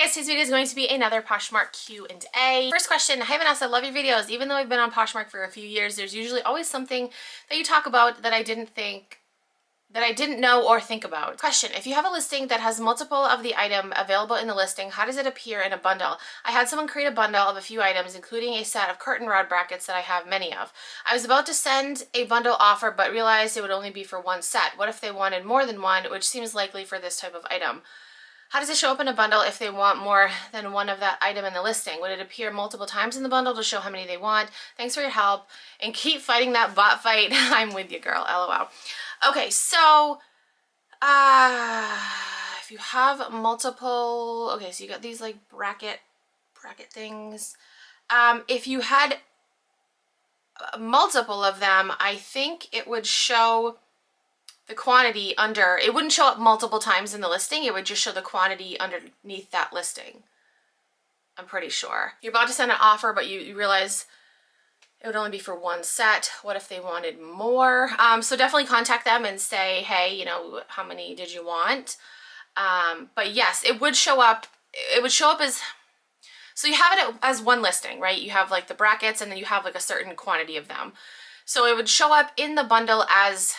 guys, today's video is going to be another Poshmark Q&A. First question, hi Vanessa, love your videos. Even though I've been on Poshmark for a few years, there's usually always something that you talk about that I didn't know or think about. Question, if you have a listing that has multiple of the item available in the listing, how does it appear in a bundle? I had someone create a bundle of a few items, including a set of curtain rod brackets that I have many of. I was about to send a bundle offer, but realized it would only be for one set. What if they wanted more than one, which seems likely for this type of item? How does it show up in a bundle if they want more than one of that item in the listing? Would it appear multiple times in the bundle to show how many they want? Thanks for your help and keep fighting that bot fight. I'm with you, girl. LOL. Okay, so if you have multiple, okay, so you got these like bracket things. If you had multiple of them, I think it would show the quantity under, it wouldn't show up multiple times in the listing, it would just show the quantity underneath that listing. I'm pretty sure. You're about to send an offer, but you realize it would only be for one set. What if they wanted more? So definitely contact them and say, hey, you know, how many did you want? But yes, it would show up, as, so you have it as one listing, right? You have like the brackets and then you have like a certain quantity of them. So it would show up in the bundle as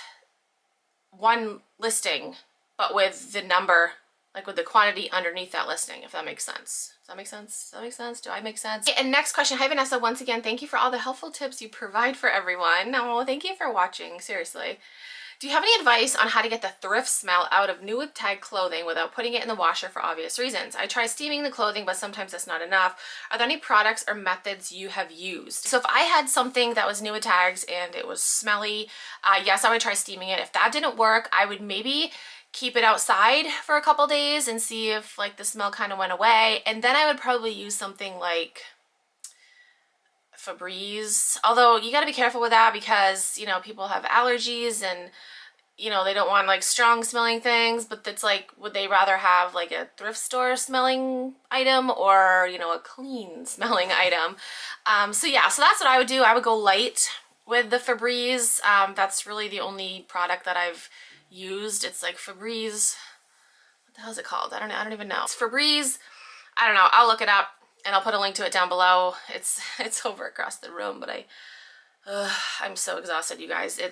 one listing, but with the number, like with the quantity underneath that listing, if that makes sense. Does that make sense? Does that make sense? Do I make sense? Okay, and next question. Hi Vanessa, once again, thank you for all the helpful tips you provide for everyone. Oh, thank you for watching, seriously. Do you have any advice on how to get the thrift smell out of new tag clothing without putting it in the washer for obvious reasons? I try steaming the clothing, but sometimes that's not enough. Are there any products or methods you have used? So if I had something that was new tags and it was smelly, yes, I would try steaming it. If that didn't work, I would maybe keep it outside for a couple days and see if like the smell kind of went away. And then I would probably use something like Febreze, although you got to be careful with that because, you know, people have allergies and, you know, they don't want like strong smelling things, but it's like, would they rather have like a thrift store smelling item or, you know, a clean smelling item? So yeah, so that's what I would do. I would go light with the Febreze. That's really the only product that I've used. It's like Febreze, what the hell is it called? I don't even know. It's Febreze. I don't know. I'll look it up and I'll put a link to it down below. It's over across the room, but I'm so exhausted, you guys. No,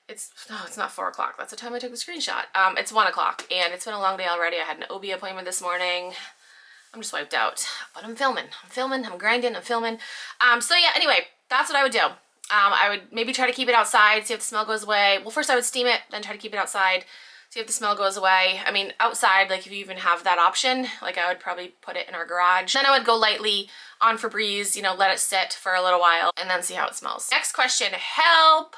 it's not 4 o'clock. That's the time I took the screenshot. It's 1 o'clock and it's been a long day already. I had an OB appointment this morning. I'm just wiped out, but I'm filming, I'm grinding, I'm filming. So yeah, anyway, that's what I would do. I would maybe try to keep it outside, see if the smell goes away. Well, first I would steam it, then try to keep it outside, see if the smell goes away. I mean, outside, like if you even have that option, like I would probably put it in our garage. Then I would go lightly on Febreze, you know, let it sit for a little while and then see how it smells. Next question, help!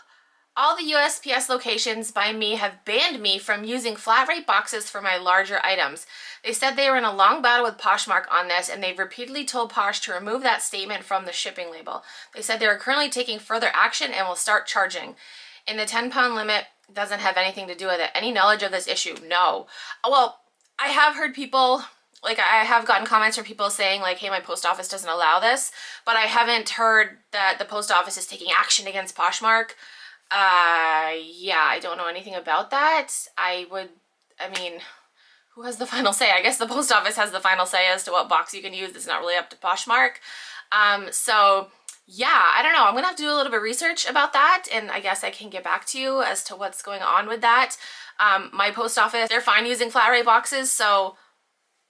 All the USPS locations by me have banned me from using flat rate boxes for my larger items. They said they were in a long battle with Poshmark on this and they've repeatedly told Posh to remove that statement from the shipping label. They said they are currently taking further action and will start charging. And the 10-pound limit doesn't have anything to do with it. Any knowledge of this issue? No. Well, I have heard people, like I have gotten comments from people saying like, hey, my post office doesn't allow this, but I haven't heard that the post office is taking action against Poshmark. Yeah, I don't know anything about that. I mean, who has the final say? I guess the post office has the final say as to what box you can use. It's not really up to Poshmark. So yeah, I don't know. I'm gonna have to do a little bit of research about that, and I guess I can get back to you as to what's going on with that. My post office, they're fine using flat rate boxes, so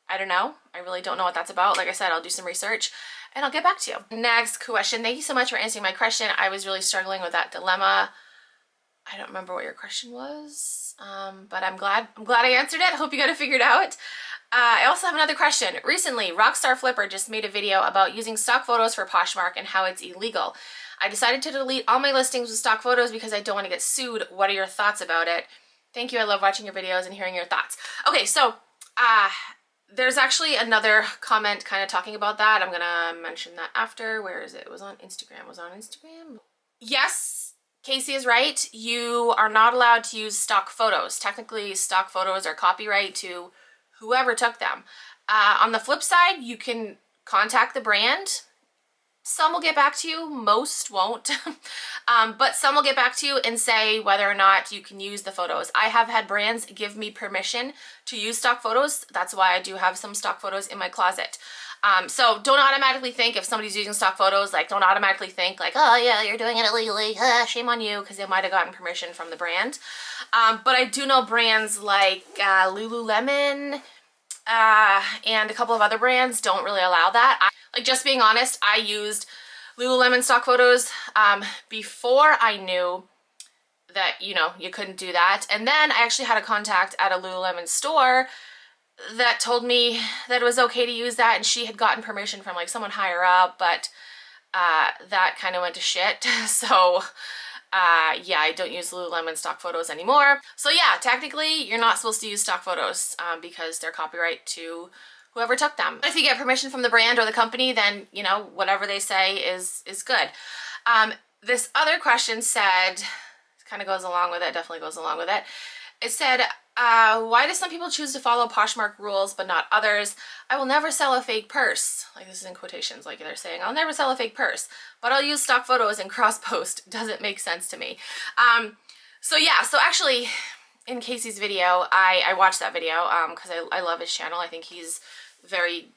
I don't know. I really don't know what that's about. Like I said, I'll do some research and I'll get back to you. Next question. Thank you so much for answering my question. I was really struggling with that dilemma. I don't remember what your question was, but I'm glad I answered it. I hope you got it figured out. I also have another question. Recently, Rockstar Flipper just made a video about using stock photos for Poshmark and how it's illegal. I decided to delete all my listings with stock photos because I don't want to get sued. What are your thoughts about it? Thank you. I love watching your videos and hearing your thoughts. Okay, so there's actually another comment kind of talking about that. I'm gonna mention that after. Where is it? It was on Instagram. Was it on Instagram? Yes. Casey is right. You are not allowed to use stock photos. Technically, stock photos are copyright to whoever took them. On the flip side, you can contact the brand Some will get back to you, most won't. But some will get back to you and say whether or not you can use the photos. I have had brands give me permission to use stock photos. That's why I do have some stock photos in my closet. So don't automatically think if somebody's using stock photos, like don't automatically think like, oh yeah, you're doing it illegally, shame on you, because they might have gotten permission from the brand. But I do know brands like Lululemon, and a couple of other brands don't really allow that. Like, just being honest, I used Lululemon stock photos before I knew that, you know, you couldn't do that. And then I actually had a contact at a Lululemon store that told me that it was okay to use that, and she had gotten permission from like someone higher up, but that kind of went to shit. So yeah, I don't use Lululemon stock photos anymore. So yeah, technically you're not supposed to use stock photos because they're copyright to whoever took them. If you get permission from the brand or the company, then, you know, whatever they say is good. This other question said, kind of goes along with it, definitely goes along with it. It said, why do some people choose to follow Poshmark rules but not others? I will never sell a fake purse. Like, this is in quotations, like they're saying, I'll never sell a fake purse, but I'll use stock photos and cross-post. Doesn't make sense to me. So yeah, so actually, in Casey's video, I watched that video because I love his channel. I think he's very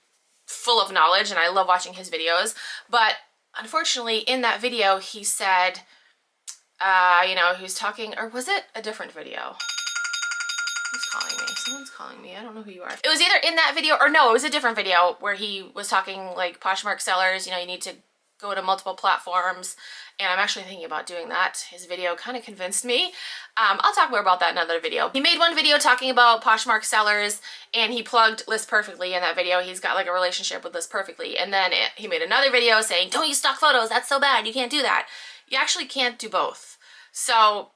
full of knowledge and I love watching his videos. But unfortunately, in that video, he said, you know, he was talking, or was it a different video? Who's calling me? Someone's calling me. I don't know who you are. It was either in that video or no, it was a different video where he was talking like Poshmark sellers, you know, you need to go to multiple platforms. And I'm actually thinking about doing that. His video kind of convinced me. I'll talk more about that in another video. He made one video talking about Poshmark sellers and he plugged List Perfectly in that video. He's got like a relationship with List Perfectly. And then he made another video saying, don't use stock photos. That's so bad. You can't do that. You actually can't do both. So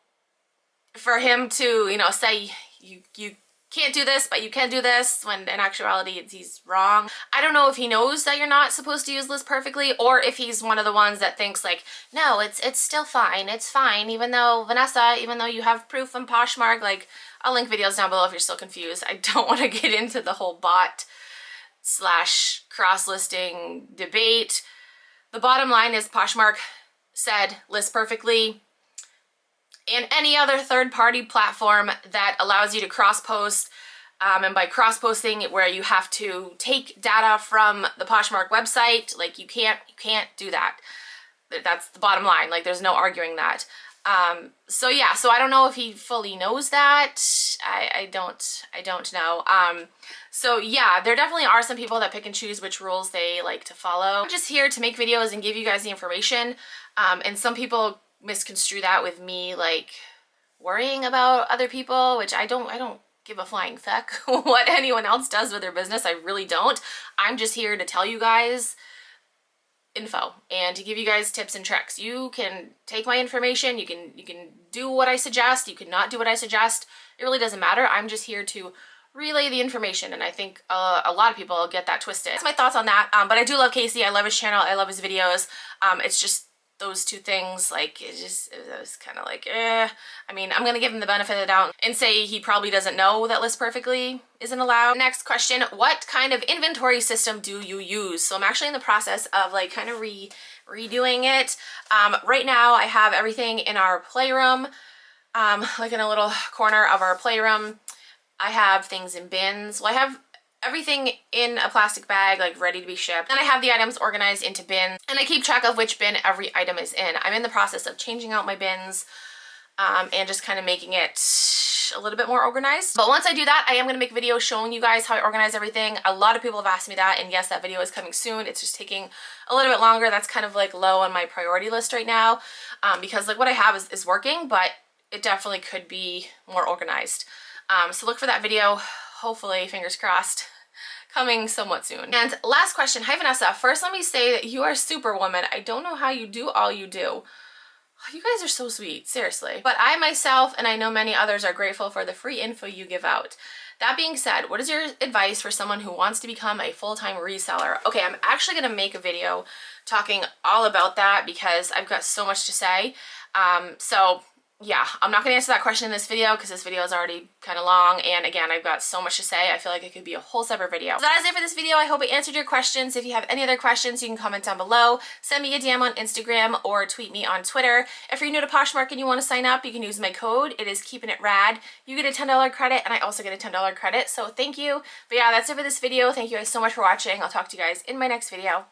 for him to, you know, say you can't do this, but you can do this, when in actuality he's wrong. I don't know if he knows that you're not supposed to use List Perfectly, or if he's one of the ones that thinks like, no, it's still fine, it's fine, even though, Vanessa, even though you have proof from Poshmark. Like, I'll link videos down below if you're still confused. I don't want to get into the whole bot slash cross-listing debate. The bottom line is Poshmark said List Perfectly and any other third-party platform that allows you to cross-post, and by cross-posting where you have to take data from the Poshmark website, like you can't do that. That's the bottom line. Like, there's no arguing that. So yeah, so I don't know if he fully knows that. I don't know. So yeah, there definitely are some people that pick and choose which rules they like to follow. I'm just here to make videos and give you guys the information. And some people misconstrue that with me like worrying about other people, which I don't give a flying fuck what anyone else does with their business. I really don't. I'm just here to tell you guys info and to give you guys tips and tricks. You can take my information, you can do what I suggest, you can not do what I suggest. It really doesn't matter. I'm just here to relay the information, and I think a lot of people get that twisted. That's my thoughts on that. But I do love Casey. I love his channel. I love his videos. It's just those two things, like, it was kind of like, I mean, I'm gonna give him the benefit of the doubt and say he probably doesn't know that List Perfectly isn't allowed. Next question, what kind of inventory system do you use? So I'm actually in the process of like kind of redoing it. Right now I have everything in our playroom, like in a little corner of our playroom. I have things in bins. Well, I have everything in a plastic bag, like ready to be shipped. Then I have the items organized into bins, and I keep track of which bin every item is in. I'm in the process of changing out my bins and just kind of making it a little bit more organized. But once I do that, I am going to make videos showing you guys how I organize everything. A lot of people have asked me that, and yes, that video is coming soon. It's just taking a little bit longer. That's kind of like low on my priority list right now because like what I have is working, but it definitely could be more organized. So look for that video. Hopefully, fingers crossed, coming somewhat soon. And last question. Hi, Vanessa. First, let me say that you are superwoman. I don't know how you do all you do. You guys are so sweet, seriously. But I myself, and I know many others, are grateful for the free info you give out. That being said, what is your advice for someone who wants to become a full-time reseller? Okay, I'm actually gonna make a video talking all about that because I've got so much to say. So yeah, I'm not going to answer that question in this video because this video is already kind of long, and again, I've got so much to say. I feel like it could be a whole separate video. So that is it for this video. I hope it answered your questions. If you have any other questions, you can comment down below, send me a DM on Instagram, or tweet me on Twitter. If you're new to Poshmark and you want to sign up, you can use my code. It is Keepin' It Rad. You get a $10 credit, and I also get a $10 credit, so thank you. But yeah, that's it for this video. Thank you guys so much for watching. I'll talk to you guys in my next video.